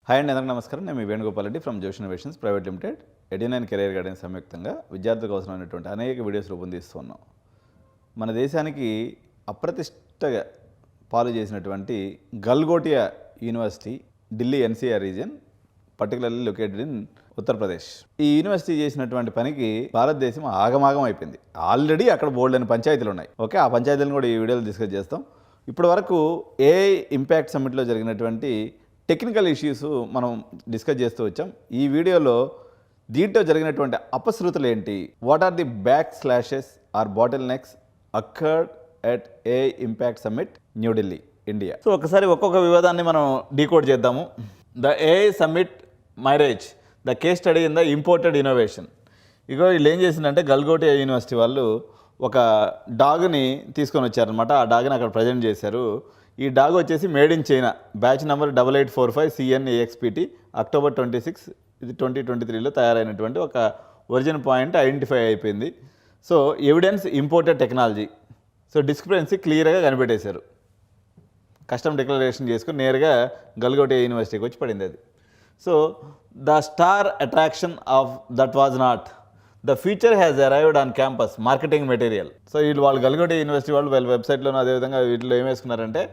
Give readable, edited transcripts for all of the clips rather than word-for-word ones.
Hi అండి, అందరికీ నమస్కారం. నేను మీ Venugopal Reddy from Josh innovations private limited. Edunine career guidance సంయుక్తంగా విద్యార్థులకు అవసరమైనటువంటి అనేక వీడియోస్ రూపొందిస్తున్నాం. మన దేశానికి అప్రతిష్టగా పాలు చేసినటువంటి Galgotia university, Delhi NCR region, particularly located in Uttar Pradesh. ఈ యూనివర్సిటీ చేసినటువంటి పనికి భారతదేశం ఆగమాగం అయిపోయింది. ఆల్రెడీ అక్కడ బోల్డ్ అని పంచాయతీలు ఉన్నాయి. ఓకే, ఆ పంచాయతీలను కూడా ఈ వీడియోలో డిస్కస్ చేస్తాం. ఇప్పటి వరకు ఏఐ ఇంపాక్ట్ సమ్మిట్లో జరిగినటువంటి టెక్నికల్ ఇష్యూస్ మనం డిస్కస్ చేస్తూ వచ్చాం. ఈ వీడియోలో దీంట్లో జరిగినటువంటి అపశృతులు ఏంటి, what are the backlashes or bottlenecks occurred at AI impact summit New Delhi, India. So ఒకసారి ఒక్కొక్క వివాదాన్ని మనం డీకోడ్ చేద్దాము. The AI summit mirage, the case study in the imported innovation. ఇగో వీళ్ళు ఏం చేసిందంటే గల్గోటియా యూనివర్సిటీ వాళ్ళు ఒక డాగ్ని తీసుకొని వచ్చారనమాట. ఆ డాగ్ని అక్కడ ప్రజెంట్ చేశారు. ఈ డాగ్ వచ్చేసి made in China, batch number 8845 CNAXPT, October 26 ఇది 2023లో తయారైనటువంటి ఒక ఒరిజిన్ పాయింట్ ఐడెంటిఫై అయిపోయింది. So evidence imported technology. So discrepancy క్లియర్గా కనిపెట్టేశారు. కస్టమ్ డిక్లరేషన్ చేసుకుని నేరుగా గల్గోటియా యూనివర్సిటీకి వచ్చి పడింది అది. So the star attraction of that was not the future has arrived on campus marketing material. So వాళ్ళు గల్గోటియా యూనివర్సిటీ వాళ్ళు వాళ్ళ వెబ్సైట్లోనూ అదేవిధంగా వీటిలో ఏం వేసుకున్నారంటే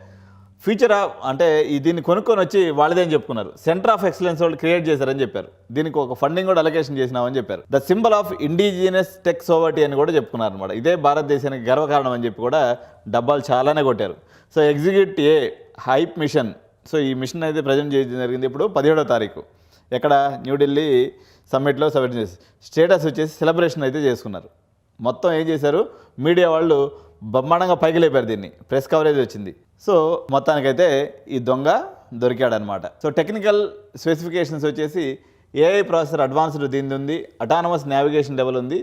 ఫ్యూచర్ ఆఫ్ అంటే దీన్ని కొనుక్కొని వచ్చి వాళ్ళదేం చెప్పుకున్నారు, సెంటర్ ఆఫ్ ఎక్సలెన్స్ వాళ్ళు క్రియేట్ చేశారని చెప్పారు. దీనికి ఒక ఫండింగ్ కూడా అలొకేషన్ చేసినామని చెప్పారు. The symbol of indigenous tech sovereignty అని కూడా చెప్పుకున్నారు అనమాట. ఇదే భారతదేశానికి గర్వకారణం అని చెప్పి కూడా డబ్బాలు చాలానే కొట్టారు. So execute a hype mission. So ఈ మిషన్ అయితే ప్రజెంట్ చేయడం జరిగింది ఇప్పుడు 17వ తారీఖు ఎక్కడ న్యూఢిల్లీ సమ్మిట్లో సబ్మిట్ చేసి స్టేటస్ వచ్చేసి సెలబ్రేషన్ అయితే చేసుకున్నారు. మొత్తం ఏం చేశారు, మీడియా వాళ్ళు బ్రహ్మాండంగా పైకి లేపారు దీన్ని, ప్రెస్ కవరేజ్ వచ్చింది. సో మొత్తానికైతే ఈ దొంగ దొరికాడనమాట. సో టెక్నికల్ స్పెసిఫికేషన్స్ వచ్చేసి ఏఐ ప్రాసెసర్ అడ్వాన్స్డ్ దీని ఉంది, అటానమస్ నావిగేషన్ లెవెల్ ఉంది,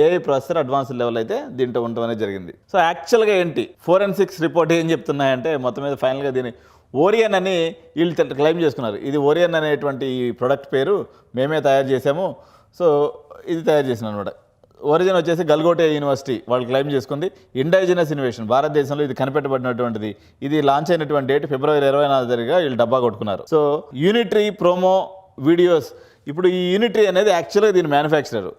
ఏఐ ప్రాసెసర్ అడ్వాన్స్డ్ లెవెల్ అయితే దీంట్లో ఉండటం అనేది జరిగింది. సో యాక్చువల్గా ఏంటి ఫోరెన్సిక్స్ రిపోర్ట్ ఏం చెప్తున్నాయంటే మొత్తం మీద ఫైనల్గా దీన్ని ఓరియన్ అని వీళ్ళు క్లెయిమ్ చేసుకున్నారు. ఇది ఓరియన్ అనేటువంటి ఈ ప్రొడక్ట్ పేరు మేమే తయారు చేసాము. సో ఇది తయారు చేసిన అనమాట. ఒరిజిన్ వచ్చేసి గల్గోటియా యూనివర్సిటీ వాళ్ళు క్లెయిమ్ చేసుకుంది. ఇండైజినస్ ఇన్నోవేషన్, భారతదేశంలో ఇది కనిపెట్టబడినటువంటిది. ఇది లాంచ్ అయినటువంటి డేట్ February 24 వీళ్ళు డబ్బా కొట్టుకున్నారు. So unitary promo videos. ఇప్పుడు ఈ యూనిటరీ అనేది యాక్చువల్గా దీని మ్యానుఫ్యాక్చరర్.